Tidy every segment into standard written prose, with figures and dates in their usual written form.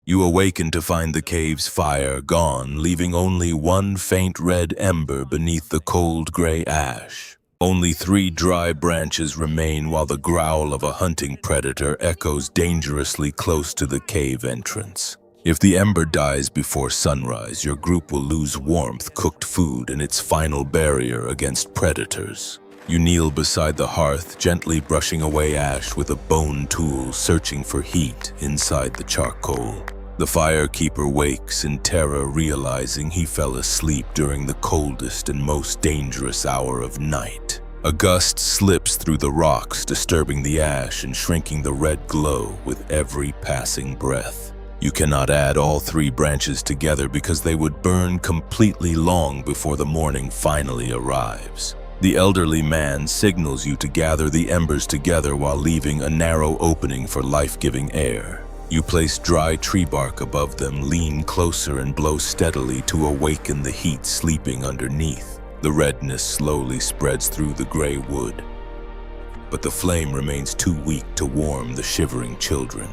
You awaken to find the cave's fire gone, leaving only one faint red ember beneath the cold gray ash. Only 3 dry branches remain while the growl of a hunting predator echoes dangerously close to the cave entrance. If the ember dies before sunrise, your group will lose warmth, cooked food, and its final barrier against predators. You kneel beside the hearth, gently brushing away ash with a bone tool, searching for heat inside the charcoal. The firekeeper wakes in terror, realizing he fell asleep during the coldest and most dangerous hour of night. A gust slips through the rocks, disturbing the ash and shrinking the red glow with every passing breath. You cannot add all 3 branches together because they would burn completely long before the morning finally arrives. The elderly man signals you to gather the embers together while leaving a narrow opening for life-giving air. You place dry tree bark above them, lean closer, and blow steadily to awaken the heat sleeping underneath. The redness slowly spreads through the gray wood, but the flame remains too weak to warm the shivering children.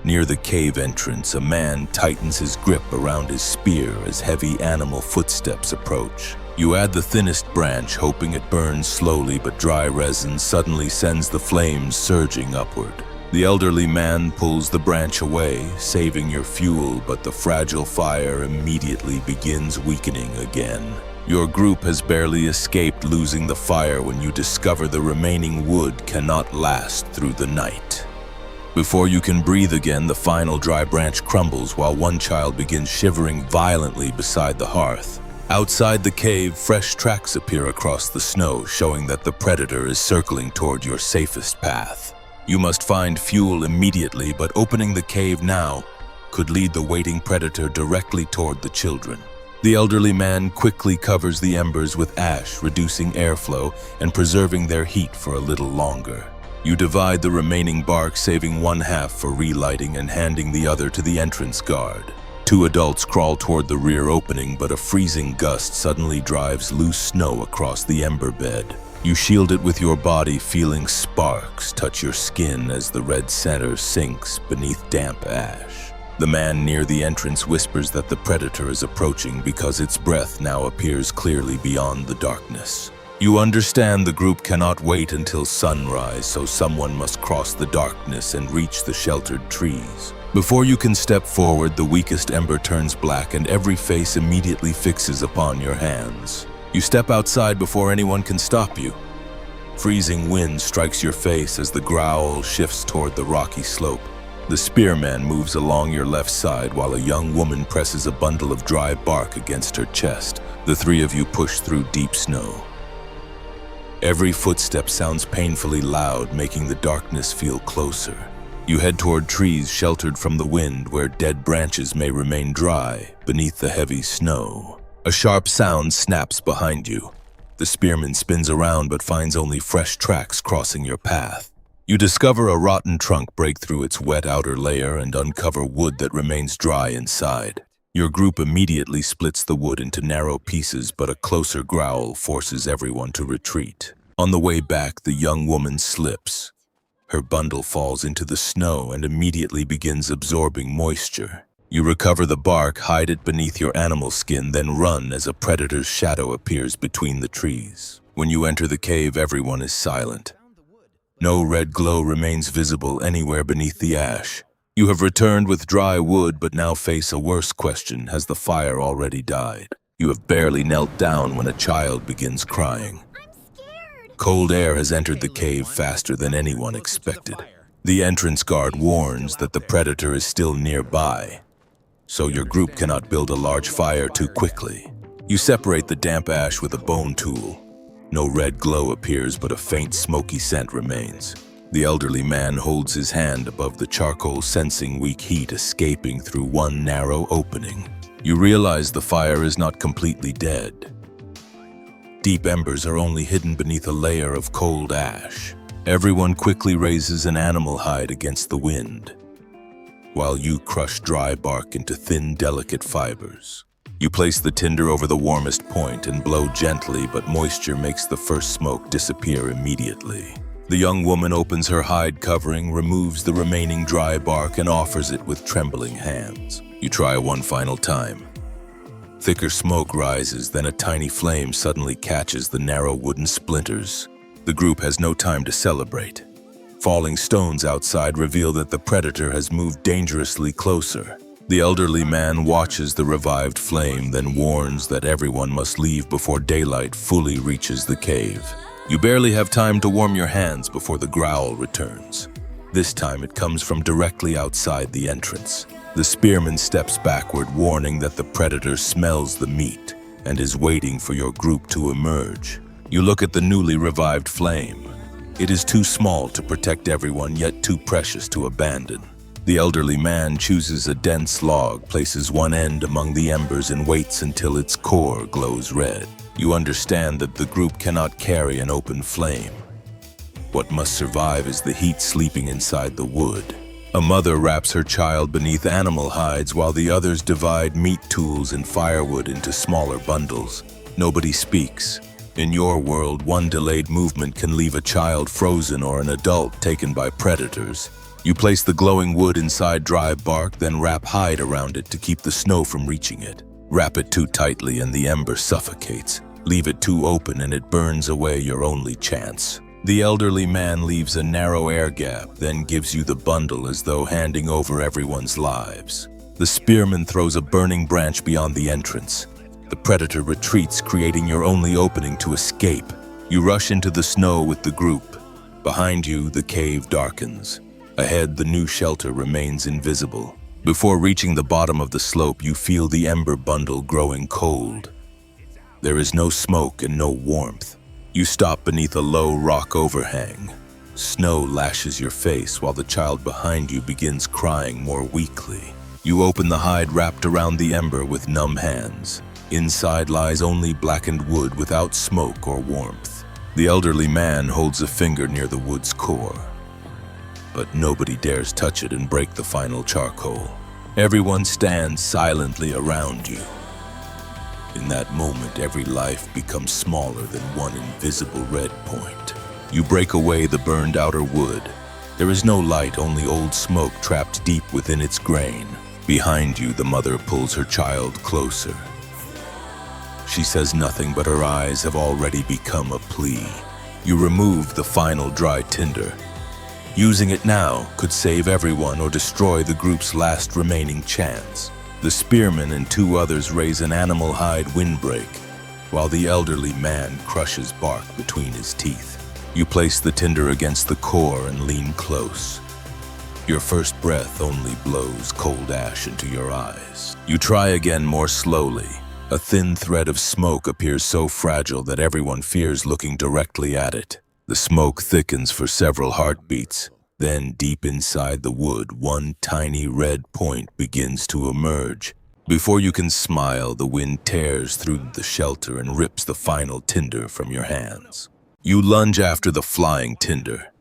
Near the cave entrance, a man tightens his grip around his spear as heavy animal footsteps approach. You add the thinnest branch, hoping it burns slowly, but dry resin suddenly sends the flames surging upward. The elderly man pulls the branch away, saving your fuel, but the fragile fire immediately begins weakening again. Your group has barely escaped losing the fire when you discover the remaining wood cannot last through the night. Before you can breathe again, the final dry branch crumbles while one child begins shivering violently beside the hearth. Outside the cave, fresh tracks appear across the snow, showing that the predator is circling toward your safest path. You must find fuel immediately, but opening the cave now could lead the waiting predator directly toward the children. The elderly man quickly covers the embers with ash, reducing airflow and preserving their heat for a little longer. You divide the remaining bark, saving 1/2 for relighting and handing the other to the entrance guard. 2 adults crawl toward the rear opening, but a freezing gust suddenly drives loose snow across the ember bed. You shield it with your body, feeling sparks touch your skin as the red center sinks beneath damp ash. The man near the entrance whispers that the predator is approaching because its breath now appears clearly beyond the darkness. You understand the group cannot wait until sunrise, so someone must cross the darkness and reach the sheltered trees. Before you can step forward, the weakest ember turns black and every face immediately fixes upon your hands. You step outside before anyone can stop you. Freezing wind strikes your face as the growl shifts toward the rocky slope. The spearman moves along your left side while a young woman presses a bundle of dry bark against her chest. The 3 of you push through deep snow. Every footstep sounds painfully loud, making the darkness feel closer. You head toward trees sheltered from the wind where dead branches may remain dry beneath the heavy snow. A sharp sound snaps behind you. The spearman spins around but finds only fresh tracks crossing your path. You discover a rotten trunk break through its wet outer layer and uncover wood that remains dry inside. Your group immediately splits the wood into narrow pieces, but a closer growl forces everyone to retreat. On the way back, the young woman slips. Her bundle falls into the snow and immediately begins absorbing moisture. You recover the bark, hide it beneath your animal skin, then run as a predator's shadow appears between the trees. When you enter the cave, everyone is silent. No red glow remains visible anywhere beneath the ash. You have returned with dry wood, but now face a worse question: has the fire already died? You have barely knelt down when a child begins crying. Cold air has entered the cave faster than anyone expected. The entrance guard warns that the predator is still nearby, so your group cannot build a large fire too quickly. You separate the damp ash with a bone tool. No red glow appears, but a faint smoky scent remains. The elderly man holds his hand above the charcoal, sensing weak heat escaping through one narrow opening. You realize the fire is not completely dead. Deep embers are only hidden beneath a layer of cold ash. Everyone quickly raises an animal hide against the wind, while you crush dry bark into thin, delicate fibers. You place the tinder over the warmest point and blow gently, but moisture makes the first smoke disappear immediately. The young woman opens her hide covering, removes the remaining dry bark, and offers it with trembling hands. You try one final time. Thicker smoke rises, then a tiny flame suddenly catches the narrow wooden splinters. The group has no time to celebrate. Falling stones outside reveal that the predator has moved dangerously closer. The elderly man watches the revived flame, then warns that everyone must leave before daylight fully reaches the cave. You barely have time to warm your hands before the growl returns. This time it comes from directly outside the entrance. The spearman steps backward, warning that the predator smells the meat and is waiting for your group to emerge. You look at the newly revived flame. It is too small to protect everyone, yet too precious to abandon. The elderly man chooses a dense log, places one end among the embers, and waits until its core glows red. You understand that the group cannot carry an open flame. What must survive is the heat sleeping inside the wood. A mother wraps her child beneath animal hides while the others divide meat tools and firewood into smaller bundles. Nobody speaks. In your world, one delayed movement can leave a child frozen or an adult taken by predators. You place the glowing wood inside dry bark, then wrap hide around it to keep the snow from reaching it. Wrap it too tightly and the ember suffocates. Leave it too open and it burns away your only chance. The elderly man leaves a narrow air gap, then gives you the bundle as though handing over everyone's lives. The spearman throws a burning branch beyond the entrance. The predator retreats, creating your only opening to escape. You rush into the snow with the group. Behind you, the cave darkens. Ahead, the new shelter remains invisible. Before reaching the bottom of the slope, you feel the ember bundle growing cold. There is no smoke and no warmth. You stop beneath a low rock overhang. Snow lashes your face while the child behind you begins crying more weakly. You open the hide wrapped around the ember with numb hands. Inside lies only blackened wood without smoke or warmth. The elderly man holds a finger near the wood's core. But nobody dares touch it and break the final charcoal. Everyone stands silently around you. In that moment, every life becomes smaller than one invisible red point. You break away the burned outer wood. There is no light, only old smoke trapped deep within its grain. Behind you, the mother pulls her child closer. She says nothing, but her eyes have already become a plea. You remove the final dry tinder. Using it now could save everyone or destroy the group's last remaining chance. The spearman and two others raise an animal hide windbreak, while the elderly man crushes bark between his teeth. You place the tinder against the core and lean close. Your first breath only blows cold ash into your eyes. You try again more slowly. A thin thread of smoke appears so fragile that everyone fears looking directly at it. The smoke thickens for several heartbeats. Then, deep inside the wood, one tiny red point begins to emerge. Before you can smile, the wind tears through the shelter and rips the final tinder from your hands. You lunge after the flying tinder.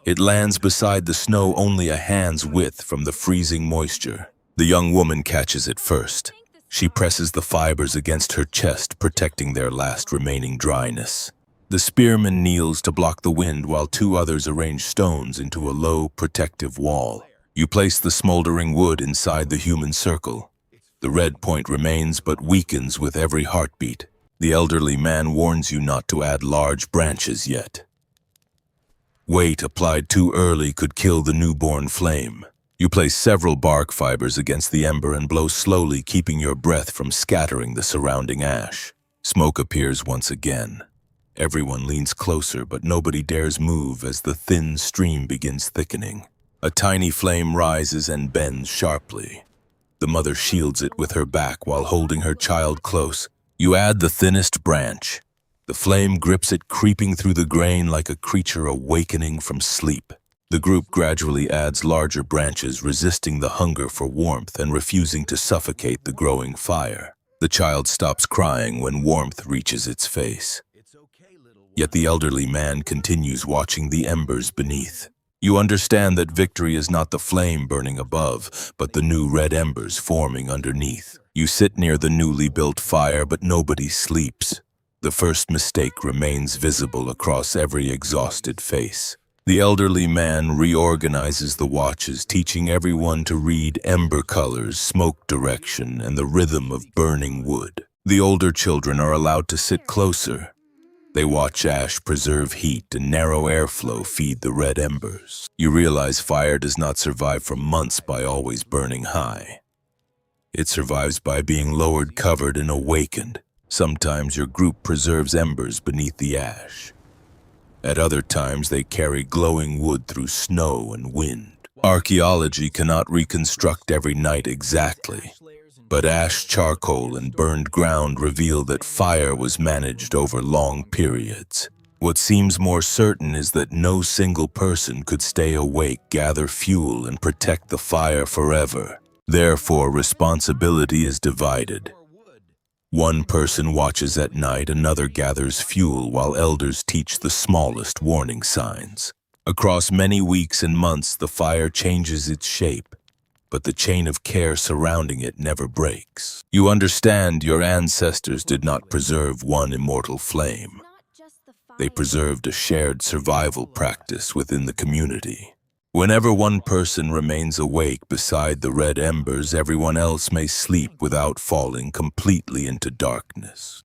It lands beside the snow only a hand's width from the freezing moisture. The young woman catches it first. She presses the fibers against her chest, protecting their last remaining dryness. The spearman kneels to block the wind while two others arrange stones into a low, protective wall. You place the smoldering wood inside the human circle. The red point remains but weakens with every heartbeat. The elderly man warns you not to add large branches yet. Weight applied too early could kill the newborn flame. You place several bark fibers against the ember and blow slowly, keeping your breath from scattering the surrounding ash. Smoke appears once again. Everyone leans closer, but nobody dares move as the thin stream begins thickening. A tiny flame rises and bends sharply. The mother shields it with her back while holding her child close. You add the thinnest branch. The flame grips it, creeping through the grain like a creature awakening from sleep. The group gradually adds larger branches, resisting the hunger for warmth and refusing to suffocate the growing fire. The child stops crying when warmth reaches its face. Yet the elderly man continues watching the embers beneath. You understand that victory is not the flame burning above, but the new red embers forming underneath. You sit near the newly built fire, but nobody sleeps. The first mistake remains visible across every exhausted face. The elderly man reorganizes the watches, teaching everyone to read ember colors, smoke direction, and the rhythm of burning wood. The older children are allowed to sit closer. They watch ash preserve heat and narrow airflow feed the red embers. You realize fire does not survive for months by always burning high. It survives by being lowered, covered, and awakened. Sometimes your group preserves embers beneath the ash. At other times, they carry glowing wood through snow and wind. Archaeology cannot reconstruct every night exactly, but ash, charcoal, and burned ground reveal that fire was managed over long periods. What seems more certain is that no single person could stay awake, gather fuel, and protect the fire forever. Therefore, responsibility is divided. One person watches at night, another gathers fuel, while elders teach the smallest warning signs. Across many weeks and months, the fire changes its shape, but the chain of care surrounding it never breaks. You understand your ancestors did not preserve one immortal flame. They preserved a shared survival practice within the community. Whenever one person remains awake beside the red embers, everyone else may sleep without falling completely into darkness.